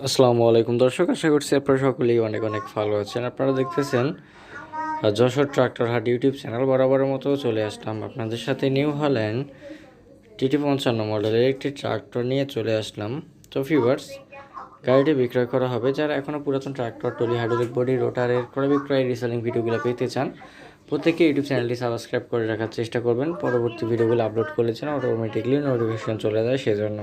আসসালামু আলাইকুম দর্শক, আশা করছি আপনারা সকলেই অনেক অনেক ভালো আছেন। আপনারা দেখতেছেন যশোর ট্রাক্টর হাট ইউটিউব চ্যানেল। বরাবরের মতো চলে আসলাম আপনাদের সাথে নিউ হল্যান্ড TT55 মডেলের একটি ট্রাক্টর নিয়ে চলে আসলাম। তো ভিউয়ার্স, গাড়িটি বিক্রয় করা হবে। যারা এখনও পুরাতন ট্রাক্টর, টলি, হাইড্রোলিক বডি, রোটারের ক্রয় বিক্রয় রিসেলিং ভিডিওগুলো পেতে চান, প্রত্যেকে ইউটিউব চ্যানেলটি সাবস্ক্রাইব করে রাখার চেষ্টা করবেন। পরবর্তী ভিডিওগুলো আপলোড করেছেন অটোমেটিকলি নোটিফিকেশন চলে যায় সেজন্য।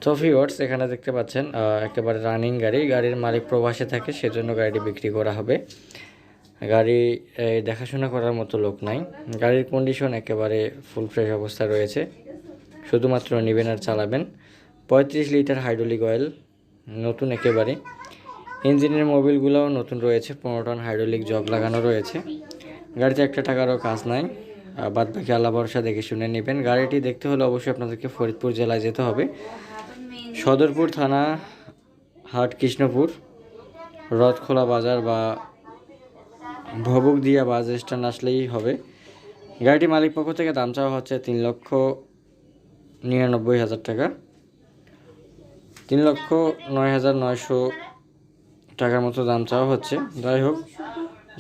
তো ভিউয়ার্স, এখানে দেখতে পাচ্ছেন একেবারে রানিং গাড়ি। গাড়ির মালিক প্রবাসে থাকে, সেজন্য গাড়িটি বিক্রি করা হবে। গাড়ি দেখাশোনা করার মতো লোক নাই। গাড়ির কন্ডিশন একেবারে ফুল ফ্রেশ অবস্থায় রয়েছে। শুধুমাত্র নেবেন আর চালাবেন। 35 লিটার হাইড্রোলিক অয়েল, নতুন একেবারে। ইঞ্জিনের মোবিলগুলোও নতুন রয়েছে। 15 টন হাইড্রোলিক জগ লাগানো রয়েছে। গাড়িতে একটা টাকারও কাজ নাই। বাদ বাকি আল্লাহ ভরসা দেখে শুনে নেবেন। গাড়িটি দেখতে হলে অবশ্যই আপনাদেরকে ফরিদপুর জেলায় যেতে হবে। সদরপুর থানা, হাট কৃষ্ণপুর, রথখোলা বাজার বা ভবকদিয়া বাস স্ট্যান্ড আসলেই হবে। গাড়িটি মালিক পক্ষ থেকে দাম চাওয়া হচ্ছে 3,99,000 টাকা, 3,09,900 টাকার মতো দাম চাওয়া হচ্ছে। যাই হোক,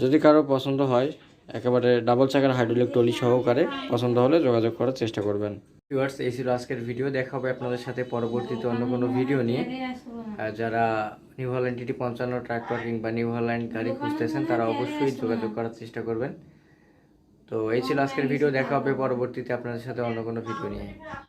যদি কারো পছন্দ হয়, একেবারে ডাবল চাকার হাইড্রোলিক টলি সহকারে পছন্দ হলে যোগাযোগ করার চেষ্টা করবেন। ভিউয়ার্স, এই ছিল আজকের ভিডিও। দেখা হবে আপনাদের সাথে পরবর্তীতে অন্য কোনো ভিডিও নিয়ে। যারা নিউ হল্যান্ড TT55 ট্রাক্টর কিংবা নিউ হল্যান্ড গাড়ি খুঁজতেছেন, তারা অবশ্যই যোগাযোগ করার চেষ্টা করবেন। তো এই ছিল আজকের ভিডিও। দেখা হবে পরবর্তীতে আপনাদের সাথে অন্য কোনো ভিডিও নিয়ে।